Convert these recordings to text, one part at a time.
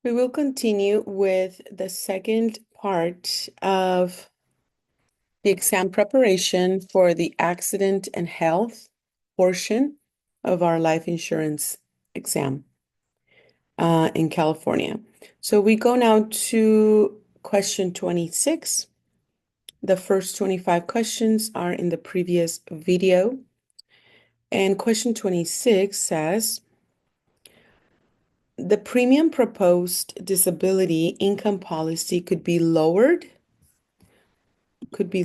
We will continue with the second part of the exam preparation for the accident and health portion of our life insurance exam in California. So we go now to question 26. The first 25 questions are in the previous video. And question 26 says, the premium proposed disability income policy could be lowered. So could be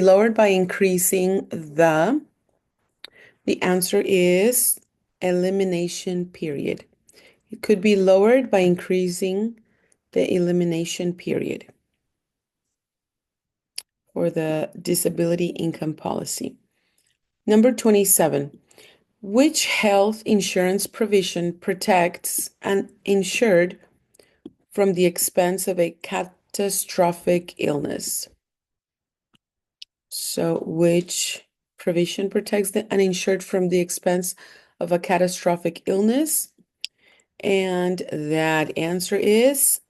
lowered by increasing the answer is elimination period. It could be lowered by increasing the elimination period for the disability income policy. Number 27. Which health insurance provision protects an insured from the expense of a catastrophic illness? So which provision protects the uninsured from the expense of a catastrophic illness? And that answer is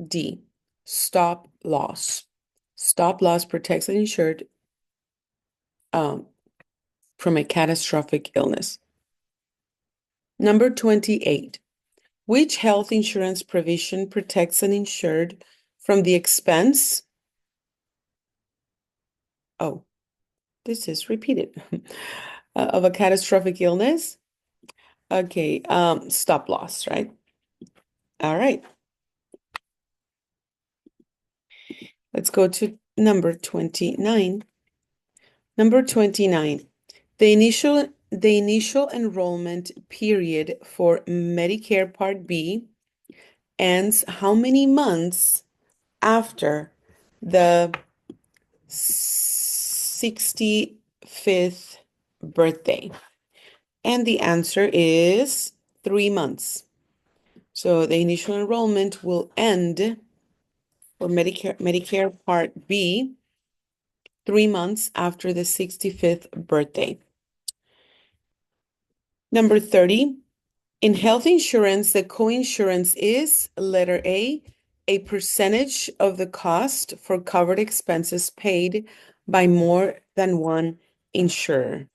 D, stop loss. Stop loss protects the insured from a catastrophic illness. Number 28. Which health insurance provision protects an insured from the expense? Oh, this is repeated. Of a catastrophic illness? Okay, stop loss, right? All right. Let's go to number 29. Number 29. The initial enrollment period for Medicare Part B ends how many months after the 65th birthday? And the answer is 3 months. So the initial enrollment will end for Medicare Part B 3 months after the 65th birthday. Number 30, in health insurance, the coinsurance is letter A percentage of the cost for covered expenses paid by more than one insurer.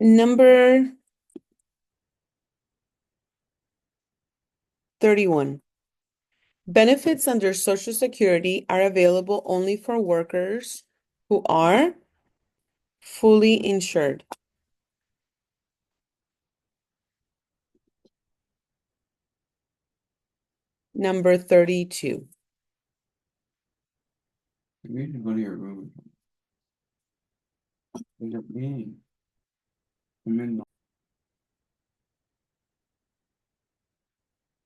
Number 31. Benefits under Social Security are available only for workers who are fully insured. Number 32. You need to go to your room. End up being. I'm in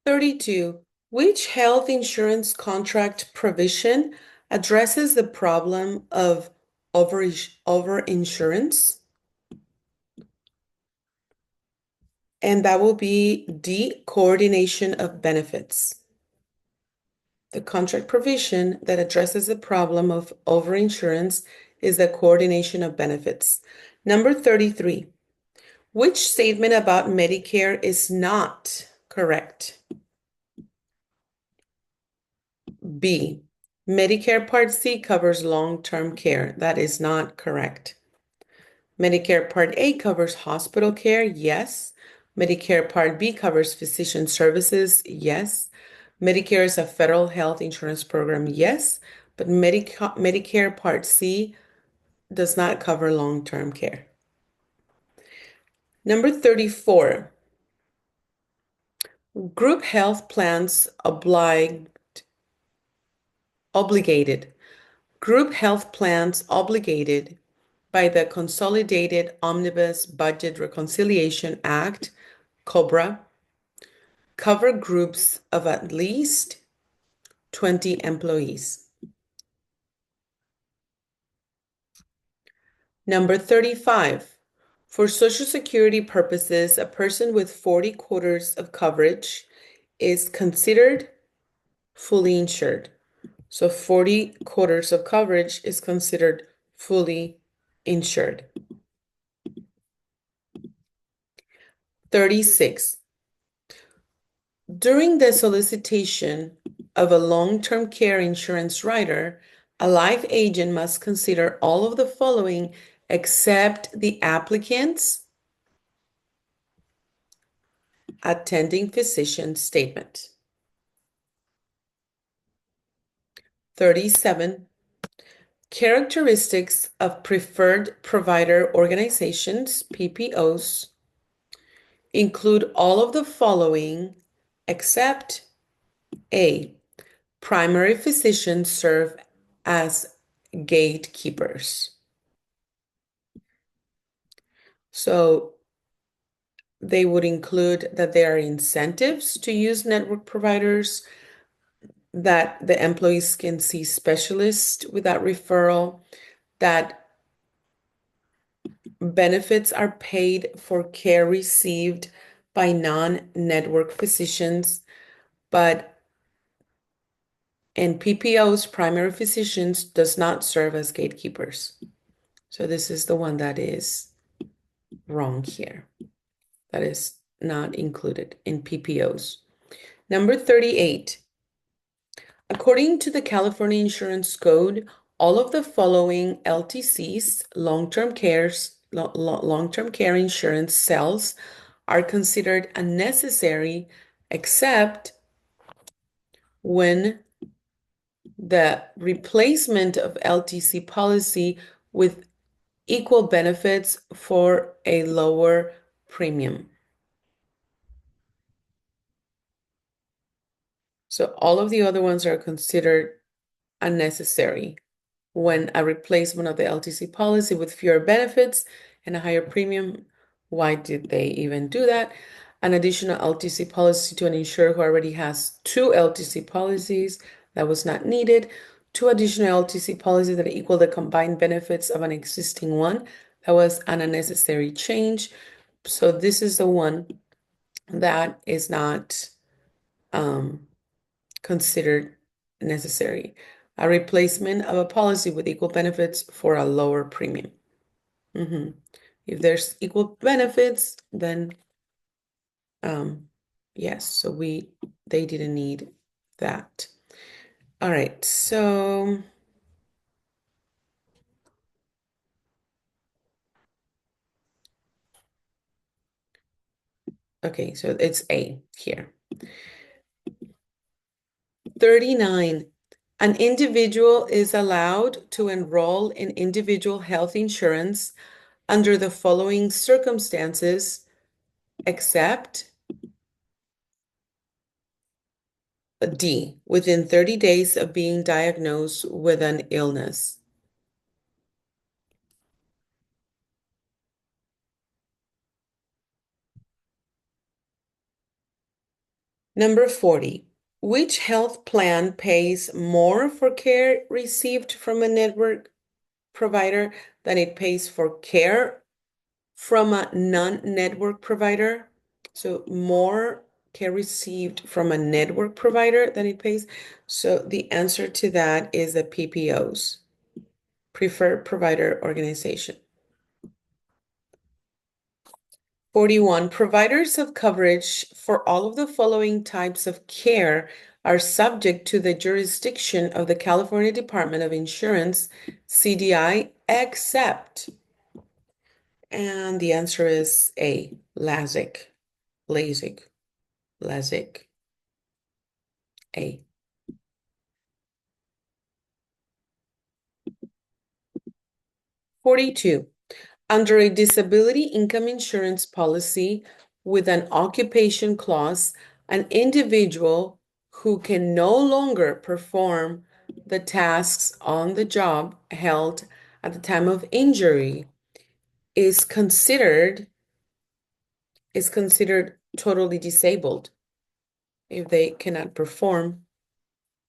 32. Which health insurance contract provision addresses the problem of overinsurance? And that will be D, coordination of benefits. The contract provision that addresses the problem of overinsurance is the coordination of benefits. Number 33. Which statement about Medicare is not correct? B. Medicare Part C covers long-term care. That is not correct. Medicare Part A covers hospital care. Yes. Medicare Part B covers physician services. Yes. Medicare is a federal health insurance program. Yes. But Medicare Part C does not cover long-term care. Number 34. Group health plans obligated. Group health plans obligated by the Consolidated Omnibus Budget Reconciliation Act, COBRA, cover groups of at least 20 employees. Number 35. For Social Security purposes, a person with 40 quarters of coverage is considered fully insured. So 40 quarters of coverage is considered fully insured. 36. During the solicitation of a long-term care insurance rider, a life agent must consider all of the following except the applicant's attending physician statement. 37. Characteristics of preferred provider organizations, PPOs, include all of the following except A. Primary physicians serve as gatekeepers. So they would include that there are incentives to use network providers, that the employees can see specialists without referral, that benefits are paid for care received by non-network physicians, but in PPOs, primary physicians does not serve as gatekeepers. So this is the one that is wrong here. That is not included in PPOs. Number 38. According to the California Insurance Code, all of the following LTCs, long-term care insurance cells, are considered unnecessary except when the replacement of LTC policy with equal benefits for a lower premium. So all of the other ones are considered unnecessary when a replacement of the LTC policy with fewer benefits and a higher premium. Why did they even do that? An additional LTC policy to an insurer who already has two LTC policies, that was not needed. Two additional LTC policies that equal the combined benefits of an existing one, that was an unnecessary change. So this is the one that is not considered necessary. A replacement of a policy with equal benefits for a lower premium. If there's equal benefits, then yes, so they didn't need that. All right, so okay, so it's A here. 39. An individual is allowed to enroll in individual health insurance under the following circumstances, except D, within 30 days of being diagnosed with an illness. Number 40. Which health plan pays more for care received from a network provider than it pays for care from a non-network provider? So more care received from a network provider than it pays. So the answer to that is the PPOs, Preferred Provider Organization. 41. Providers of coverage for all of the following types of care are subject to the jurisdiction of the California Department of Insurance, CDI, except, and the answer is A, LASIK, LASIK, LASIK, A. 42. Under a disability income insurance policy with an occupation clause, an individual who can no longer perform the tasks on the job held at the time of injury is considered totally disabled if they cannot perform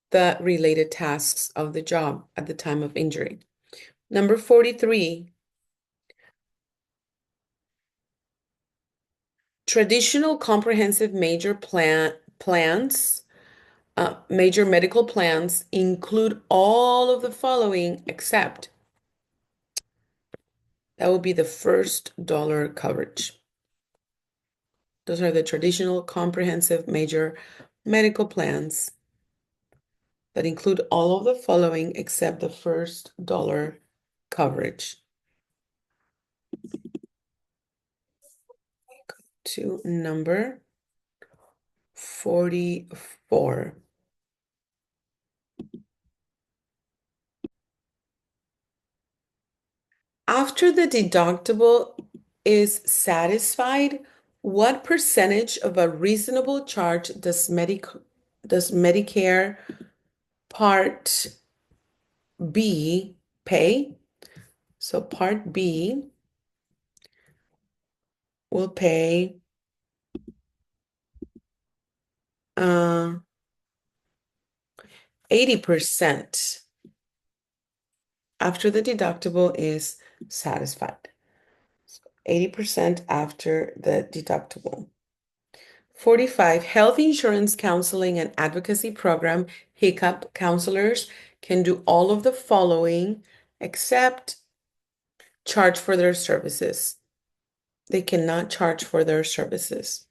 the related tasks of the job at the time of injury. Number 43. Traditional comprehensive major plans, major medical plans include all of the following except that would be the first dollar coverage. Those are the traditional comprehensive major medical plans that include all of the following except the first dollar coverage. To number 44. After the deductible is satisfied, what percentage of a reasonable charge does Medicare Part B pay? So Part B will pay 80% after the deductible is satisfied. 80% after the deductible. 45, health insurance counseling and advocacy program HICCUP counselors can do all of the following except charge for their services. They cannot charge for their services.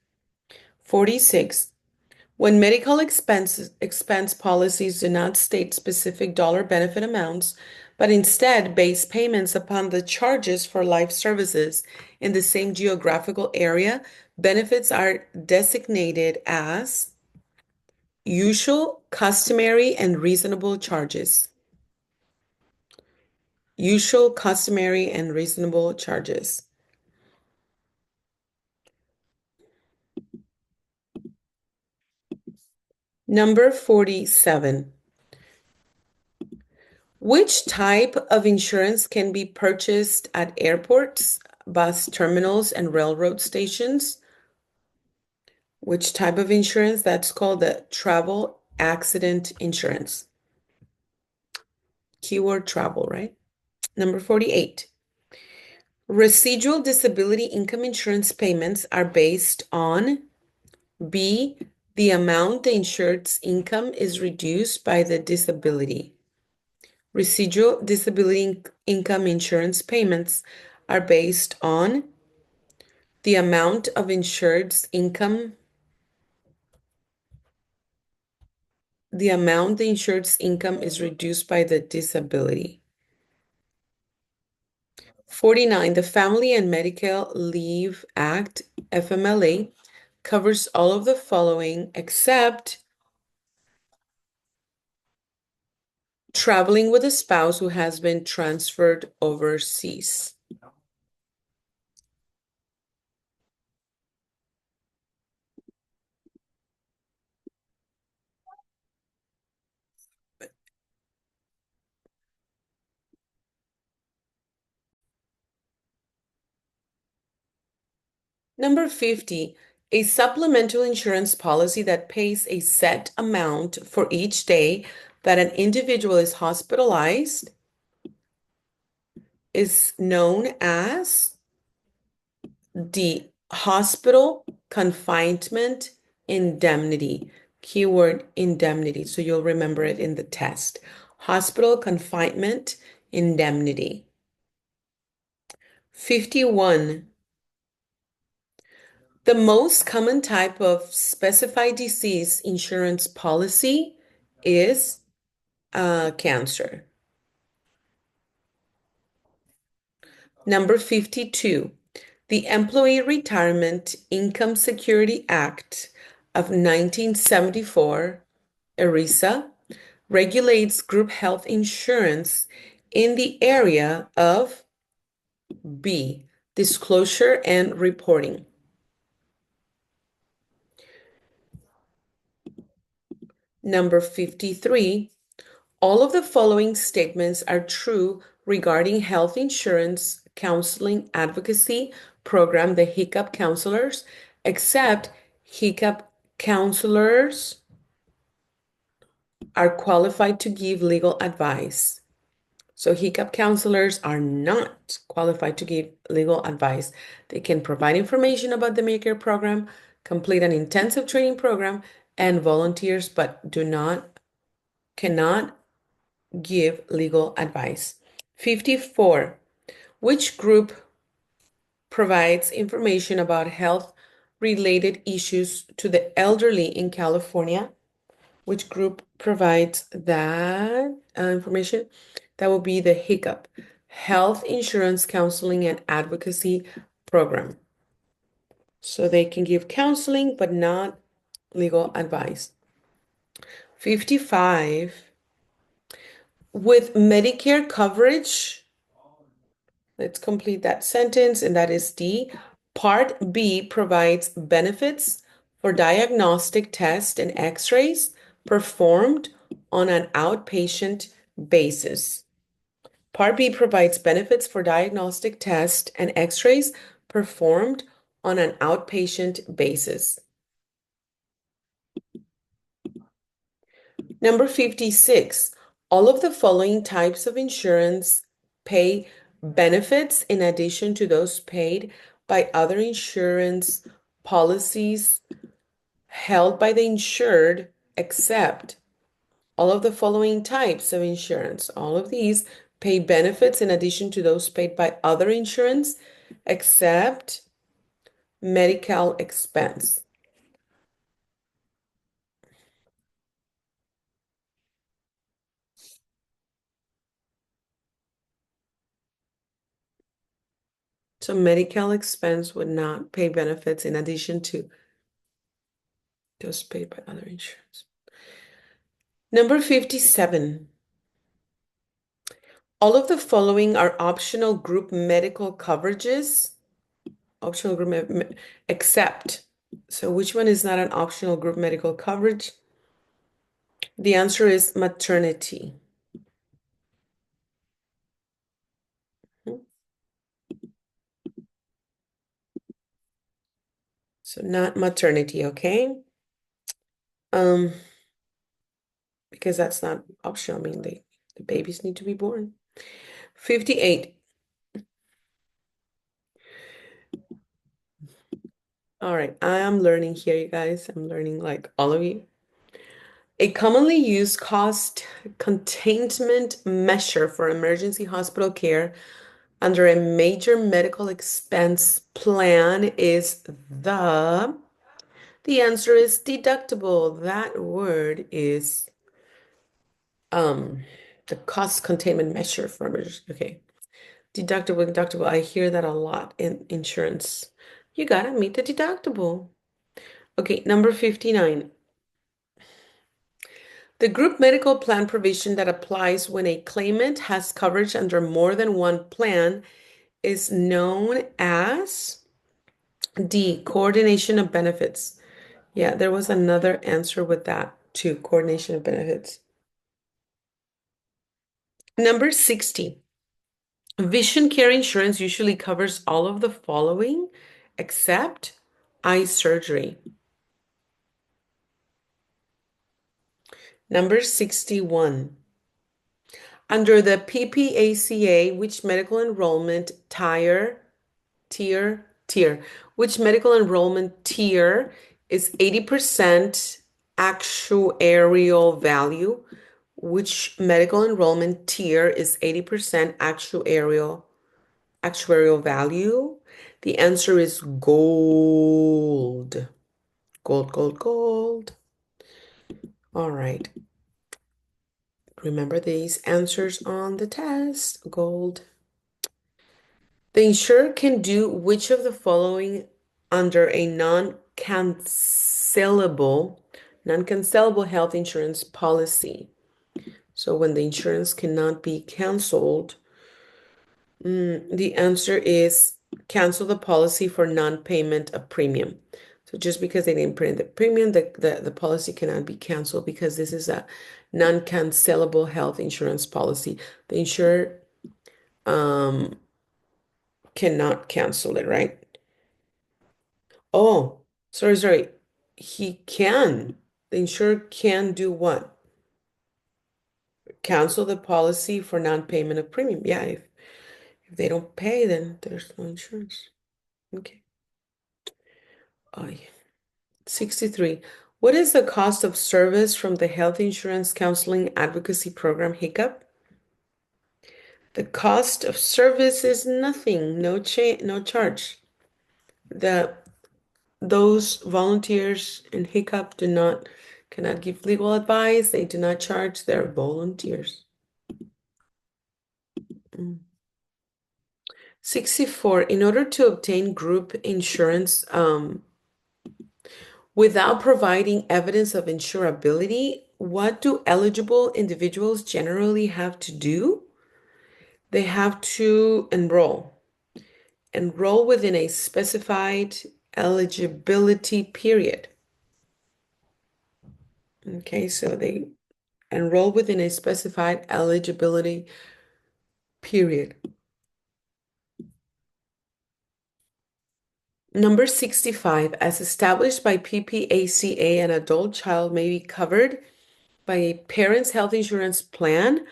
46, when medical expense policies do not state specific dollar benefit amounts, but instead base payments upon the charges for life services in the same geographical area, benefits are designated as usual, customary, and reasonable charges. Usual, customary, and reasonable charges. Number 47. Which type of insurance can be purchased at airports, bus terminals, and railroad stations? Which type of insurance? That's called the travel accident insurance. Keyword travel, right? Number 48. Residual disability income insurance payments are based on B, the amount the insured's income is reduced by the disability. Residual disability income insurance payments are based on the amount of insured's income, the amount the insured's income is reduced by the disability. 49, the Family and Medical Leave Act, FMLA, covers all of the following except traveling with a spouse who has been transferred overseas. Number 50, a supplemental insurance policy that pays a set amount for each day that an individual is hospitalized is known as the hospital confinement indemnity. Keyword indemnity. So you'll remember it in the test. Hospital confinement indemnity. 51. The most common type of specified disease insurance policy is cancer. Number 52, the Employee Retirement Income Security Act of 1974, ERISA, regulates group health insurance in the area of B, disclosure and reporting. Number 53, all of the following statements are true regarding health insurance counseling advocacy program, the HICCUP counselors, except HICCUP counselors are qualified to give legal advice. So HICCUP counselors are not qualified to give legal advice. They can provide information about the Medicare program, complete an intensive training program, and volunteers, but cannot give legal advice. 54. Which group provides information about health related issues to the elderly in California? Which group provides that information? That will be the HICCUP, Health Insurance Counseling and Advocacy Program. So they can give counseling, but not legal advice. 55. With Medicare coverage, let's complete that sentence, and that is D. Part B provides benefits for diagnostic tests and x-rays performed on an outpatient basis. Part B provides benefits for diagnostic tests and x-rays performed on an outpatient basis. Number 56, all of the following types of insurance pay benefits in addition to those paid by other insurance policies held by the insured, except all of the following types of insurance. All of these pay benefits in addition to those paid by other insurance, except medical expense. So medical expense would not pay benefits in addition to those paid by other insurance. Number 57. All of the following are optional group medical coverages. Optional group except. So which one is not an optional group medical coverage? The answer is maternity. So not maternity, okay? Um, because that's not optional. I mean, the babies need to be born. 58. All right, I am learning here, you guys. I'm learning like all of you. A commonly used cost containment measure for emergency hospital care under a major medical expense plan is the answer is deductible. That word is um the cost containment measure for emergency. Okay. Deductible. I hear that a lot in insurance. You gotta meet the deductible. Okay, number 59. The group medical plan provision that applies when a claimant has coverage under more than one plan is known as D, coordination of benefits. Yeah, there was another answer with that too, coordination of benefits. Number 60. Vision care insurance usually covers all of the following except eye surgery. Number 61. Under the PPACA, which medical enrollment which medical enrollment tier is 80% actuarial value? Which medical enrollment tier is 80% actuarial value? The answer is gold. Gold, gold, gold. All right. Remember these answers on the test. Gold. The insurer can do which of the following under a non-cancelable health insurance policy? So when the insurance cannot be canceled, the answer is cancel the policy for non-payment of premium. So just because they didn't pay the premium, the policy cannot be canceled because this is a non-cancelable health insurance policy. The insurer cannot cancel it, right? Oh, sorry. He can. The insurer can do what? Cancel the policy for non-payment of premium. Yeah, if they don't pay, then there's no insurance. Okay. Oh, yeah. 63. What is the cost of service from the Health Insurance Counseling Advocacy Program hiccup? The cost of service is nothing, no charge. The those volunteers in hiccup cannot give legal advice. They do not charge. They're volunteers. Mm. 64. In order to obtain group insurance, without providing evidence of insurability, what do eligible individuals generally have to do? They have to enroll within a specified eligibility period. Okay, so they enroll within a specified eligibility period. Number 65, as established by PPACA, an adult child may be covered by a parent's health insurance plan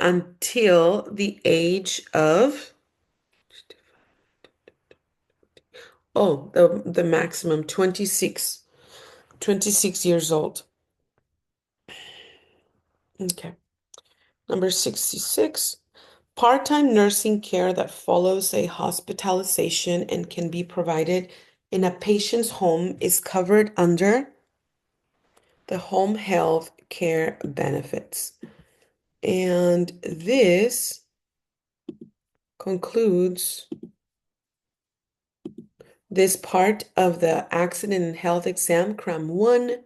until the age of, the maximum 26 years old. Okay. Number 66, part-time nursing care that follows a hospitalization and can be provided in a patient's home is covered under the home health care benefits. And this concludes this part of the accident and health exam, cram 1.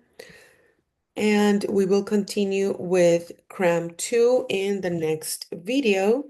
And we will continue with cram 2 in the next video.